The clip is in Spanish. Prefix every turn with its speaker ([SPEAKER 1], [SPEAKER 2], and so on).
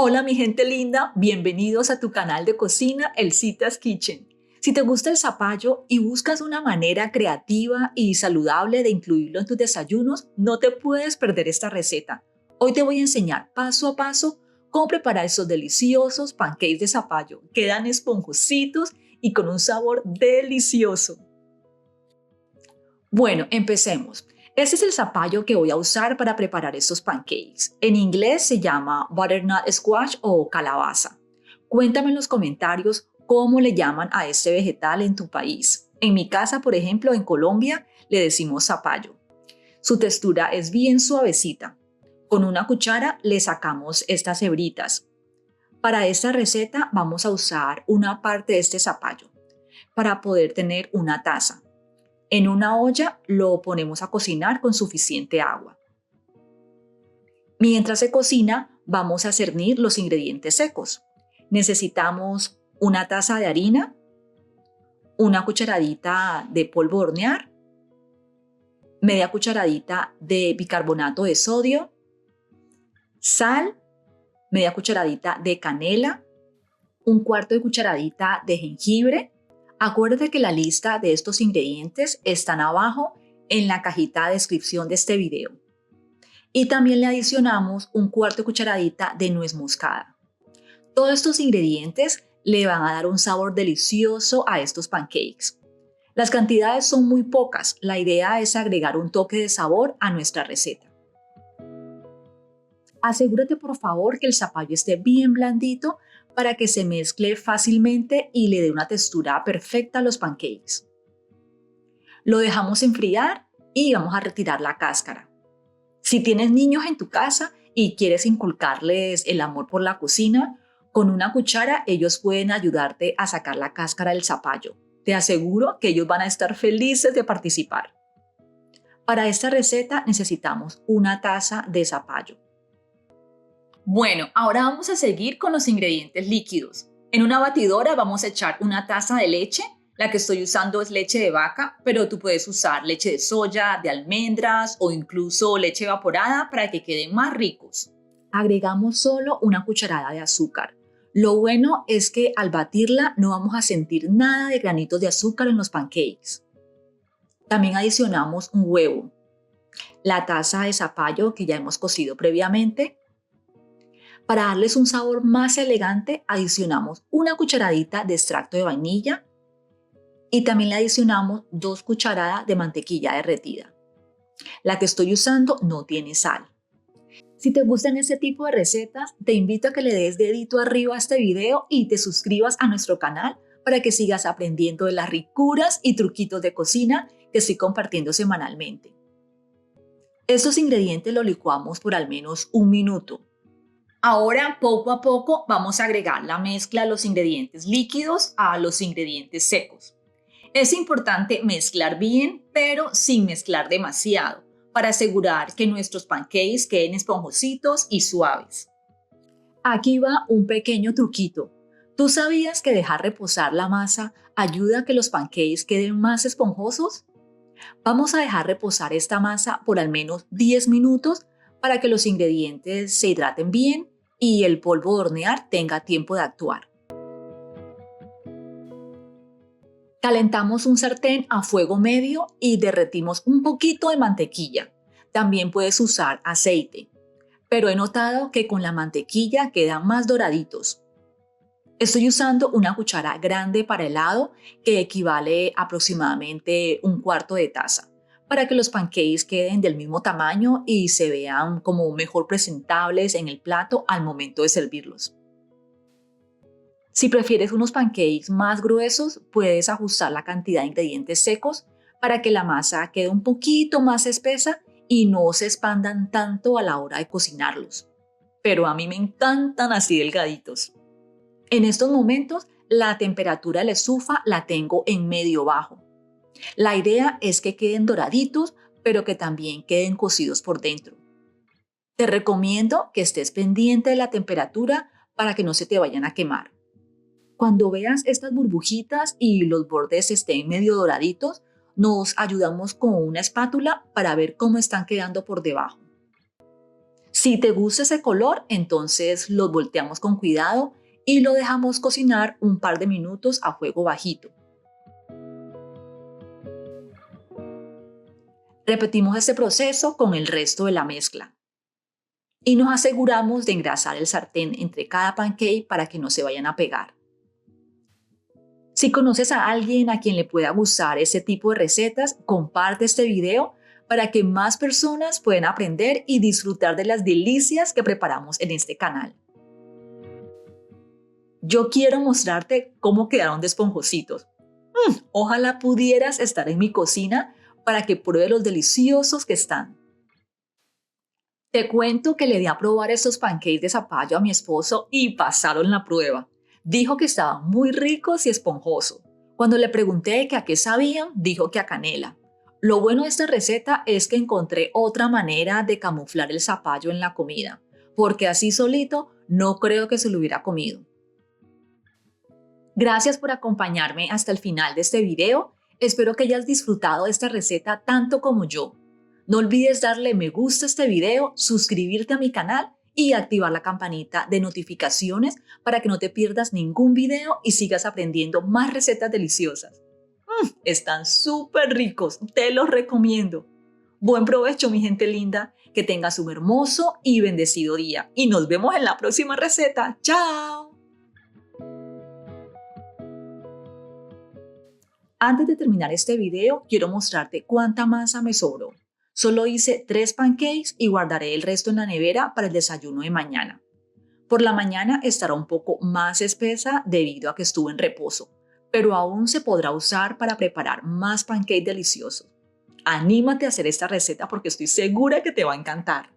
[SPEAKER 1] Hola mi gente linda, bienvenidos a tu canal de cocina, El Citas Kitchen. Si te gusta el zapallo y buscas una manera creativa y saludable de incluirlo en tus desayunos, no te puedes perder esta receta. Hoy te voy a enseñar paso a paso cómo preparar esos deliciosos pancakes de zapallo. Quedan esponjositos y con un sabor delicioso. Bueno, empecemos. Este es el zapallo que voy a usar para preparar estos pancakes. En inglés se llama butternut squash o calabaza. Cuéntame en los comentarios cómo le llaman a este vegetal en tu país. En mi casa, por ejemplo, en Colombia, le decimos zapallo. Su textura es bien suavecita. Con una cuchara le sacamos estas hebritas. Para esta receta vamos a usar una parte de este zapallo para poder tener una taza. En una olla lo ponemos a cocinar con suficiente agua. Mientras se cocina, vamos a cernir los ingredientes secos. Necesitamos una taza de harina, una cucharadita de polvo de hornear, media cucharadita de bicarbonato de sodio, sal, media cucharadita de canela, un cuarto de cucharadita de jengibre. Acuérdate que la lista de estos ingredientes están abajo en la cajita de descripción de este video. Y también le adicionamos un cuarto de cucharadita de nuez moscada. Todos estos ingredientes le van a dar un sabor delicioso a estos pancakes. Las cantidades son muy pocas, la idea es agregar un toque de sabor a nuestra receta. Asegúrate por favor que el zapallo esté bien blandito para que se mezcle fácilmente y le dé una textura perfecta a los pancakes. Lo dejamos enfriar y vamos a retirar la cáscara. Si tienes niños en tu casa y quieres inculcarles el amor por la cocina, con una cuchara ellos pueden ayudarte a sacar la cáscara del zapallo. Te aseguro que ellos van a estar felices de participar. Para esta receta necesitamos una taza de zapallo. Bueno, ahora vamos a seguir con los ingredientes líquidos. En una batidora vamos a echar una taza de leche. La que estoy usando es leche de vaca, pero tú puedes usar leche de soya, de almendras o incluso leche evaporada para que queden más ricos. Agregamos solo una cucharada de azúcar. Lo bueno es que al batirla no vamos a sentir nada de granitos de azúcar en los pancakes. También adicionamos un huevo, la taza de zapallo que ya hemos cocido previamente. Para darles un sabor más elegante, adicionamos una cucharadita de extracto de vainilla y también le adicionamos 2 cucharadas de mantequilla derretida. La que estoy usando no tiene sal. Si te gustan este tipo de recetas, te invito a que le des dedito arriba a este video y te suscribas a nuestro canal para que sigas aprendiendo de las ricuras y truquitos de cocina que estoy compartiendo semanalmente. Estos ingredientes los licuamos por al menos 1 minuto. Ahora, poco a poco, vamos a agregar la mezcla de los ingredientes líquidos a los ingredientes secos. Es importante mezclar bien, pero sin mezclar demasiado, para asegurar que nuestros pancakes queden esponjositos y suaves. Aquí va un pequeño truquito. ¿Tú sabías que dejar reposar la masa ayuda a que los pancakes queden más esponjosos? Vamos a dejar reposar esta masa por al menos 10 minutos para que los ingredientes se hidraten bien y el polvo de hornear tenga tiempo de actuar. Calentamos un sartén a fuego medio y derretimos un poquito de mantequilla. También puedes usar aceite, pero he notado que con la mantequilla quedan más doraditos. Estoy usando una cuchara grande para helado que equivale a aproximadamente un cuarto de taza, para que los pancakes queden del mismo tamaño y se vean como mejor presentables en el plato al momento de servirlos. Si prefieres unos pancakes más gruesos, puedes ajustar la cantidad de ingredientes secos para que la masa quede un poquito más espesa y no se expandan tanto a la hora de cocinarlos. Pero a mí me encantan así delgaditos. En estos momentos, la temperatura de la estufa la tengo en medio bajo. La idea es que queden doraditos, pero que también queden cocidos por dentro. Te recomiendo que estés pendiente de la temperatura para que no se te vayan a quemar. Cuando veas estas burbujitas y los bordes estén medio doraditos, nos ayudamos con una espátula para ver cómo están quedando por debajo. Si te gusta ese color, entonces los volteamos con cuidado y lo dejamos cocinar un par de minutos a fuego bajito. Repetimos este proceso con el resto de la mezcla y nos aseguramos de engrasar el sartén entre cada pancake para que no se vayan a pegar. Si conoces a alguien a quien le pueda gustar este tipo de recetas, comparte este video para que más personas puedan aprender y disfrutar de las delicias que preparamos en este canal. Yo quiero mostrarte cómo quedaron de esponjositos. Ojalá pudieras estar en mi cocina para que pruebes los deliciosos que están. Te cuento que le di a probar estos pancakes de zapallo a mi esposo y pasaron la prueba. Dijo que estaban muy ricos y esponjosos. Cuando le pregunté que a qué sabían, dijo que a canela. Lo bueno de esta receta es que encontré otra manera de camuflar el zapallo en la comida, porque así solito no creo que se lo hubiera comido. Gracias por acompañarme hasta el final de este video. Espero que hayas disfrutado de esta receta tanto como yo. No olvides darle me gusta a este video, suscribirte a mi canal y activar la campanita de notificaciones para que no te pierdas ningún video y sigas aprendiendo más recetas deliciosas. Están súper ricos, te los recomiendo. Buen provecho, mi gente linda, que tengas un hermoso y bendecido día. Y nos vemos en la próxima receta. ¡Chao! Antes de terminar este video, quiero mostrarte cuánta masa me sobró. Solo hice 3 pancakes y guardaré el resto en la nevera para el desayuno de mañana. Por la mañana estará un poco más espesa debido a que estuve en reposo, pero aún se podrá usar para preparar más pancakes deliciosos. Anímate a hacer esta receta porque estoy segura que te va a encantar.